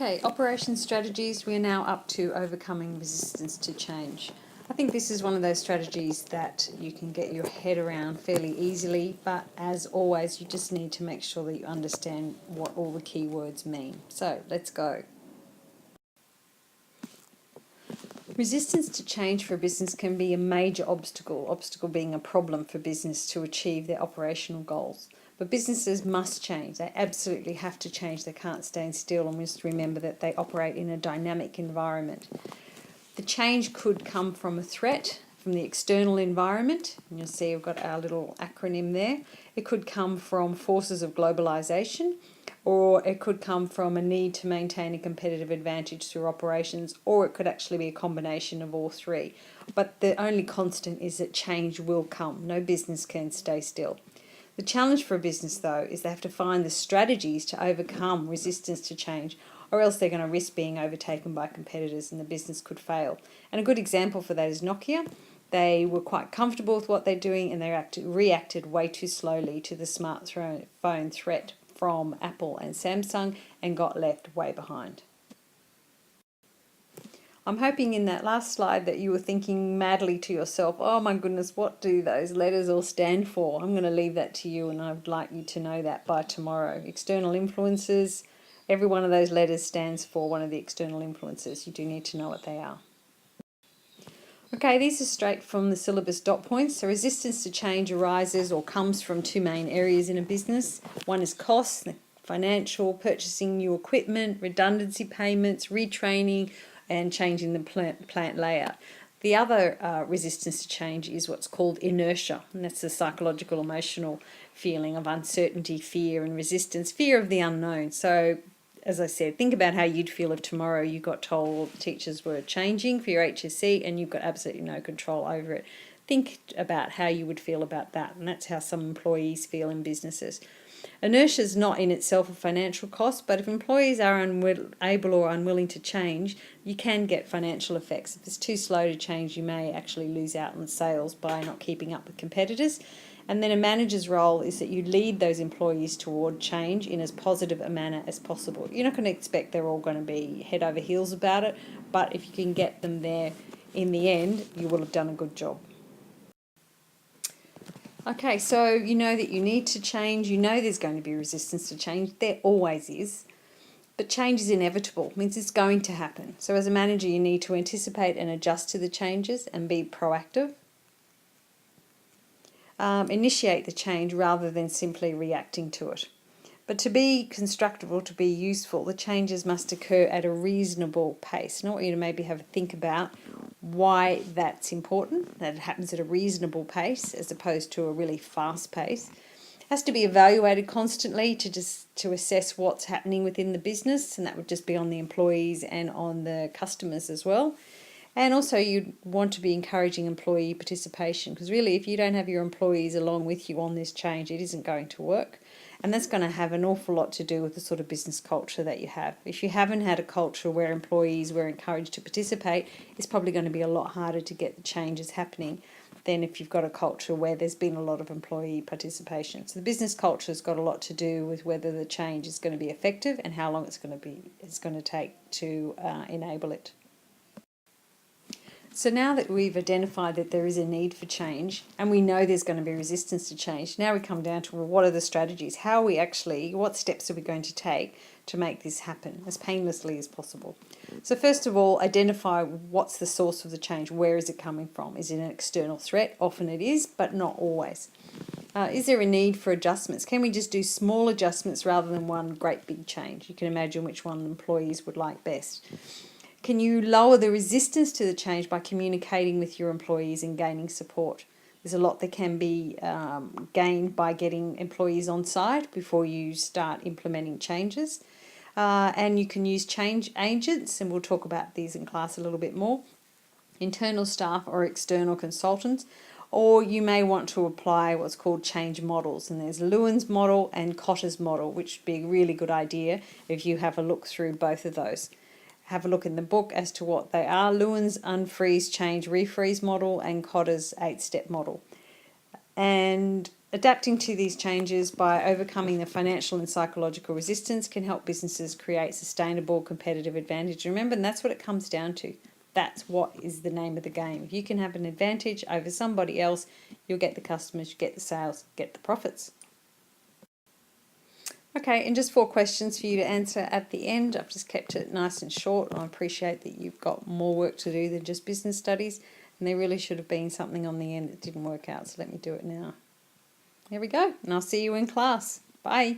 Okay, operation strategies. We're now up to overcoming resistance to change. I think this is one of those strategies that you can get your head around fairly easily, but as always, you just need to make sure that you understand what all the key words mean. So let's go. Resistance to change for a business can be a major obstacle being a problem for business to achieve their operational goals. But businesses must change. They absolutely have to change. They can't stand still, and we must remember that they operate in a dynamic environment. The change could come from a threat from the external environment, and you'll see I've got our little acronym there. It could come from forces of globalisation, or it could come from a need to maintain a competitive advantage through operations, or it could actually be a combination of all three. But the only constant is that change will come. No business can stay still. The challenge for a business, though, is they have to find the strategies to overcome resistance to change, or else they're going to risk being overtaken by competitors and the business could fail. And a good example for that is Nokia. They were quite comfortable with what they're doing, and they reacted way too slowly to the smartphone threat from Apple and Samsung and got left way behind. I'm hoping in that last slide that you were thinking madly to yourself, oh my goodness, what do those letters all stand for? I'm going to leave that to you, and I'd like you to know that by tomorrow. External influences, every one of those letters stands for one of the external influences. You do need to know what they are. Okay, these are straight from the syllabus dot points. So resistance to change arises or comes from two main areas in a business. One is costs, financial, purchasing new equipment, redundancy payments, retraining, and changing the plant layout. The other resistance to change is what's called inertia, and that's the psychological, emotional feeling of uncertainty, fear, and resistance, fear of the unknown. So, as I said, think about how you'd feel if tomorrow you got told teachers were changing for your HSC and you've got absolutely no control over it. Think about how you would feel about that, and that's how some employees feel in businesses. Inertia is not in itself a financial cost, but if employees are unable or unwilling to change, you can get financial effects. If it's too slow to change, you may actually lose out on sales by not keeping up with competitors. And then a manager's role is that you lead those employees toward change in as positive a manner as possible. You're not going to expect they're all going to be head over heels about it, but if you can get them there in the end, you will have done a good job. Okay, so you know that you need to change, you know there's going to be resistance to change, there always is, but change is inevitable, it means it's going to happen. So as a manager you need to anticipate and adjust to the changes and be proactive. Initiate the change rather than simply reacting to it. But to be constructive or to be useful, the changes must occur at a reasonable pace. And I want you to maybe have a think about why that's important, that it happens at a reasonable pace as opposed to a really fast pace. It has to be evaluated constantly to assess what's happening within the business, and that would just be on the employees and on the customers as well. And also you want to be encouraging employee participation, because really if you don't have your employees along with you on this change, it isn't going to work. And that's going to have an awful lot to do with the sort of business culture that you have. If you haven't had a culture where employees were encouraged to participate, it's probably going to be a lot harder to get the changes happening than if you've got a culture where there's been a lot of employee participation. So the business culture has got a lot to do with whether the change is going to be effective and how long it's going to take to enable it. So now that we've identified that there is a need for change and we know there's going to be resistance to change, now we come down to, well, what are the strategies? What steps are we going to take to make this happen as painlessly as possible? So first of all, identify what's the source of the change. Where is it coming from? Is it an external threat? Often it is, but not always. Is there a need for adjustments? Can we just do small adjustments rather than one great big change? You can imagine which one employees would like best. Can you lower the resistance to the change by communicating with your employees and gaining support? There's a lot that can be gained by getting employees on side before you start implementing changes. And you can use change agents, and we'll talk about these in class a little bit more. Internal staff or external consultants, or you may want to apply what's called change models. And there's Lewin's model and Kotter's model, which would be a really good idea if you have a look through both of those. Have a look in the book as to what they are. Lewin's unfreeze, change, refreeze model and Kotter's 8-step model. And adapting to these changes by overcoming the financial and psychological resistance can help businesses create sustainable competitive advantage. Remember, and that's what it comes down to. That's what is the name of the game. If you can have an advantage over somebody else, you'll get the customers, you get the sales, get the profits. Okay, and just 4 questions for you to answer at the end. I've just kept it nice and short. I appreciate that you've got more work to do than just business studies, and there really should have been something on the end that didn't work out, so let me do it now. There we go, and I'll see you in class. Bye.